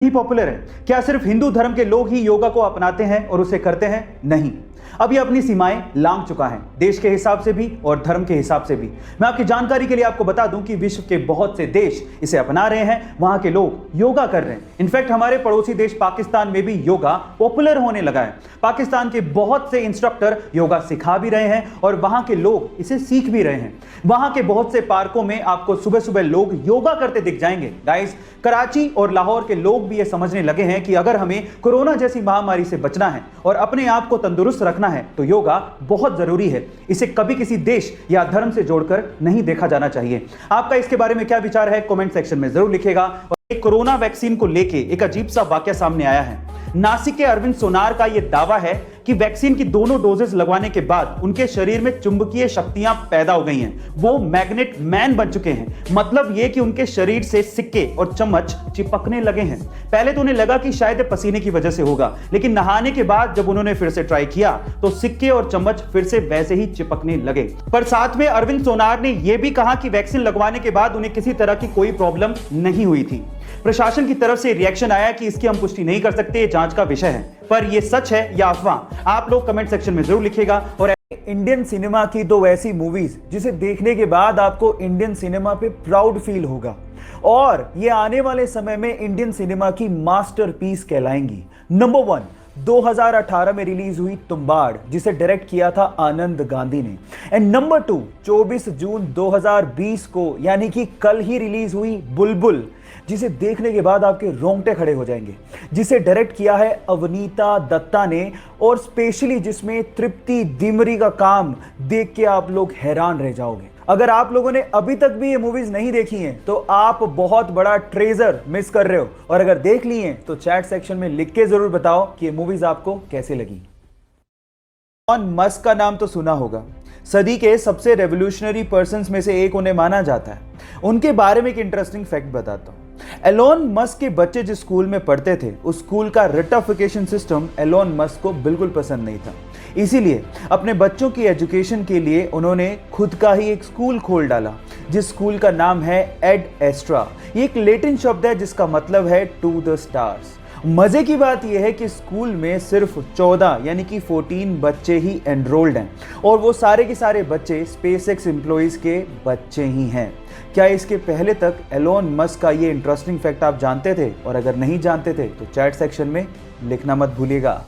ही popular है? क्या सिर्फ हिंदू धर्म के लोग ही योगा को अपनाते हैं और उसे करते हैं? नहीं, अब ये अपनी सीमाएं लांघ चुका है, देश के हिसाब से भी और धर्म के हिसाब से भी। मैं आपकी जानकारी के लिए आपको बता दूं कि विश्व के बहुत से देश इसे अपना रहे हैं, वहां के लोग योगा कर रहे हैं। इनफैक्ट हमारे पड़ोसी देश पाकिस्तान में भी योगा पॉपुलर होने लगा है। पाकिस्तान के बहुत से इंस्ट्रक्टर योगा सिखा भी रहे हैं और वहां के लोग इसे सीख भी रहे हैं। वहां के बहुत से पार्कों में आपको सुबह सुबह लोग योगा करते दिख जाएंगे। गाइस, कराची और लाहौर के लोग भी ये समझने लगे हैं कि अगर हमें कोरोना जैसी महामारी से बचना है और अपने आप को तंदुरुस्त रखना है तो योगा बहुत जरूरी है। इसे कभी किसी देश या धर्म से जोड़कर नहीं देखा जाना चाहिए। आपका इसके बारे में क्या विचार है, कमेंट सेक्शन में जरूर लिखेगा। और कोरोना वैक्सीन को लेके एक अजीब सा वाकया सामने आया है। नासिक के अरविंद सोनार का यह दावा है कि वैक्सीन की दोनों डोजेस लगवाने के बाद उनके शरीर में चुंबकीय शक्तियां पैदा हो गई हैं। वो मैग्नेट मैन बन चुके हैं। मतलब यह कि उनके शरीर से सिक्के और चम्मच चिपकने लगे हैं। पहले तो उन्हें लगा कि शायद पसीने की वजह से होगा, लेकिन नहाने के बाद जब उन्होंने फिर से ट्राई किया तो सिक्के और चम्मच फिर से वैसे ही चिपकने लगे। पर साथ में अरविंद सोनार ने यह भी कहा कि वैक्सीन लगवाने के बाद उन्हें किसी तरह की कोई प्रॉब्लम नहीं हुई थी। प्रशासन की तरफ से रिएक्शन आया कि इसकी हम पुष्टि नहीं कर सकते, ये जांच का विषय है। पर यह सच है या अफवाह, आप लोग कमेंट सेक्शन में जरूर लिखिएगा। और इंडियन सिनेमा की दो ऐसी मूवीज जिसे देखने के बाद आपको इंडियन सिनेमा पे प्राउड फील होगा और ये आने वाले समय में इंडियन सिनेमा की मास्टरपीस कहलाएंगी। नंबर 1, 2018 में रिलीज हुई तुम्बाड़, जिसे डायरेक्ट किया था आनंद गांधी ने। एंड नंबर 2, 24 जून 2020 को यानी कि कल ही रिलीज हुई बुलबुल, जिसे देखने के बाद आपके रोंगटे खड़े हो जाएंगे, जिसे डायरेक्ट किया है अवनीता दत्ता ने और स्पेशली जिसमें तृप्ति दिमरी का काम देख के आप लोग हैरान रह जाओगे। अगर आप लोगों ने अभी तक भी ये मूवीज नहीं देखी हैं तो आप बहुत बड़ा ट्रेजर मिस कर रहे हो, और अगर देख ली हैं तो चैट सेक्शन में लिख के जरूर बताओ कि ये मूवीज आपको कैसे लगी। एलोन मस्क का नाम तो सुना होगा। सदी के सबसे रेवोल्यूशनरी पर्संस में से एक उन्हें माना जाता है। उनके बारे में एक इंटरेस्टिंग फैक्ट बताता हूं। एलोन मस्क के बच्चे जिस स्कूल में पढ़ते थे उस स्कूल का रटिफिकेशन सिस्टम एलोन मस्क को बिल्कुल पसंद नहीं था। इसीलिए अपने बच्चों की एजुकेशन के लिए उन्होंने खुद का ही एक स्कूल खोल डाला, जिस स्कूल का नाम है एड एस्ट्रा। ये एक लैटिन शब्द है जिसका मतलब है टू द स्टार्स। मजे की बात यह है कि स्कूल में सिर्फ 14 यानी कि 14 बच्चे ही एनरोल्ड हैं और वो सारे के सारे बच्चे स्पेसएक्स एम्प्लॉइज के बच्चे ही हैं। क्या इसके पहले तक एलोन मस्क का ये इंटरेस्टिंग फैक्ट आप जानते थे? और अगर नहीं जानते थे तो चैट सेक्शन में लिखना मत भूलिएगा।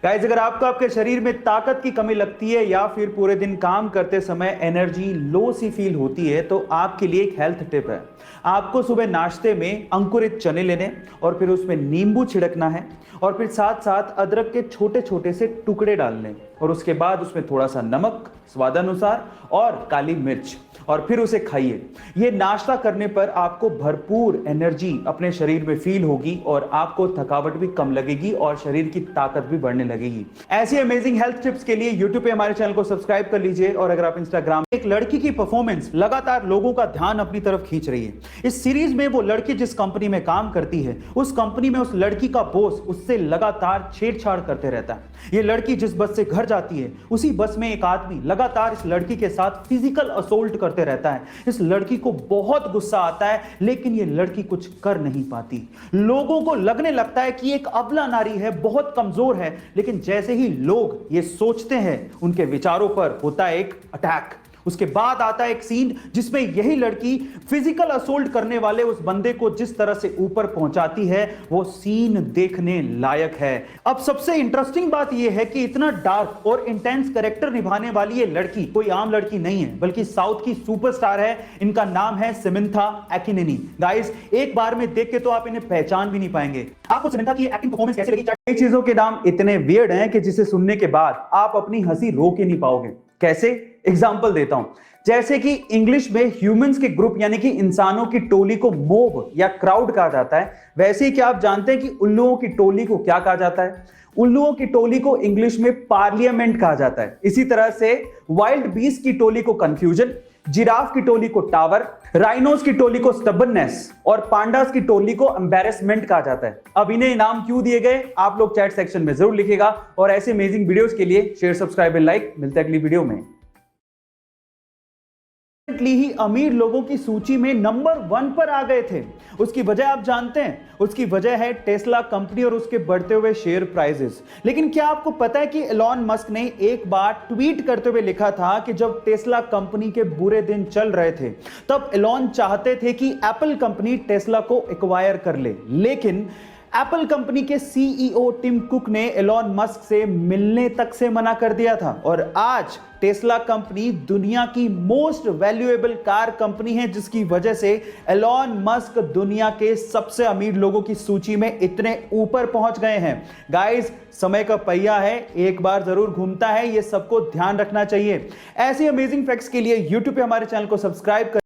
गाइस, अगर आपको आपके शरीर में ताकत की कमी लगती है या फिर पूरे दिन काम करते समय एनर्जी लो सी फील होती है तो आपके लिए एक हेल्थ टिप है। आपको सुबह नाश्ते में अंकुरित चने लेने और फिर उसमें नींबू छिड़कना है और फिर साथ साथ अदरक के छोटे छोटे से टुकड़े डालने और उसके बाद उसमें थोड़ा सा नमक स्वादानुसार और काली मिर्च और फिर उसे खाइए। ये नाश्ता करने पर आपको भरपूर एनर्जी अपने शरीर में फील होगी और आपको थकावट भी कम लगेगी और शरीर की ताकत भी बढ़ने लगेगी। ऐसी अमेजिंग हेल्थ टिप्स के लिए यूट्यूब पे हमारे चैनल को सब्सक्राइब कर लीजिए। और अगर आप इंस्टाग्राम, एक लड़की की परफॉर्मेंस लगातार लोगों का ध्यान अपनी तरफ खींच रही है। इस सीरीज में वो लड़की जिस कंपनी में काम करती है उस कंपनी में उस लड़की का बॉस उससे लगातार छेड़छाड़ करते रहता है। ये लड़की जिस बस से घर जाती है उसी बस में एक आदमी लगातार इस लड़की के साथ फिजिकल असोल्ट करते रहता है। इस लड़की को बहुत गुस्सा आता है लेकिन ये लड़की कुछ कर नहीं पाती। लोगों को लगने लगता है कि एक अबला नारी है, बहुत कमजोर है, लेकिन जैसे ही लोग ये सोचते हैं उनके विचारों पर होता है एक अटैक। उसके बाद आता है एक सीन जिसमें यही लड़की फिजिकल असोल्ट करने वाले उस बंदे को जिस तरह से ऊपर पहुंचाती है वो सीन देखने लायक है। अब सबसे इंटरेस्टिंग बात यह है कि इतना डार्क और इंटेंस कैरेक्टर निभाने वाली ये लड़की कोई आम लड़की नहीं है बल्कि साउथ की सुपरस्टार है। इनका नाम है समंथा एकिनेनी। गाइस, एक बार में देख के तो आप इन्हें पहचान भी नहीं पाएंगे। आपको समंथा की एक्टिंग परफॉर्मेंस कैसे लगी? कई चीजों के नाम इतने वियर्ड हैं कि जिसे सुनने के बाद आप अपनी हंसी रोक ही नहीं पाओगे। कैसे? एग्जाम्पल देता हूं। जैसे कि इंग्लिश में ह्यूमंस के ग्रुप यानी कि इंसानों की टोली को मोब या क्राउड कहा जाता है, वैसे ही क्या आप जानते हैं कि उल्लुओं की टोली को क्या कहा जाता है? उल्लुओं की टोली को इंग्लिश में पार्लियामेंट कहा जाता है। इसी तरह से वाइल्ड बीस्ट की टोली को कंफ्यूजन, जिराफ की टोली को टावर, राइनोस की टोली को स्टबर्ननेस और पांडास की टोली को एम्बैरेसमेंट कहा जाता है। अब इन्हें नाम क्यों दिए गए आप लोग चैट सेक्शन में जरूर लिखिएगा। और ऐसे अमेजिंग वीडियोस के लिए शेयर, सब्सक्राइब एंड लाइक। मिलते हैं अगली वीडियो में। ही अमीर लोगों की सूची में नंबर 1 पर आ गए थे। उसकी वजह आप जानते हैं, उसकी वजह है टेस्ला कंपनी और उसके बढ़ते हुए शेयर प्राइसेस। लेकिन क्या आपको पता है कि एलॉन मस्क ने एक बार ट्वीट करते हुए लिखा था कि जब टेस्ला कंपनी के बुरे दिन चल रहे थे तब एलॉन चाहते थे कि एप्पल कंपनी टेस्ला को एक्वायर कर ले, लेकिन एप्पल कंपनी के सीईओ टिम कुक ने एलॉन मस्क से मिलने तक से मना कर दिया था। और आज टेस्ला कंपनी दुनिया की मोस्ट वैल्यूएबल कार कंपनी है, जिसकी वजह से एलॉन मस्क दुनिया के सबसे अमीर लोगों की सूची में इतने ऊपर पहुंच गए हैं। गाइस, समय का पहिया है, एक बार जरूर घूमता है, यह सबको ध्यान रखना चाहिए। ऐसे अमेजिंग फैक्ट्स के लिए यूट्यूब पे हमारे चैनल को सब्सक्राइब कर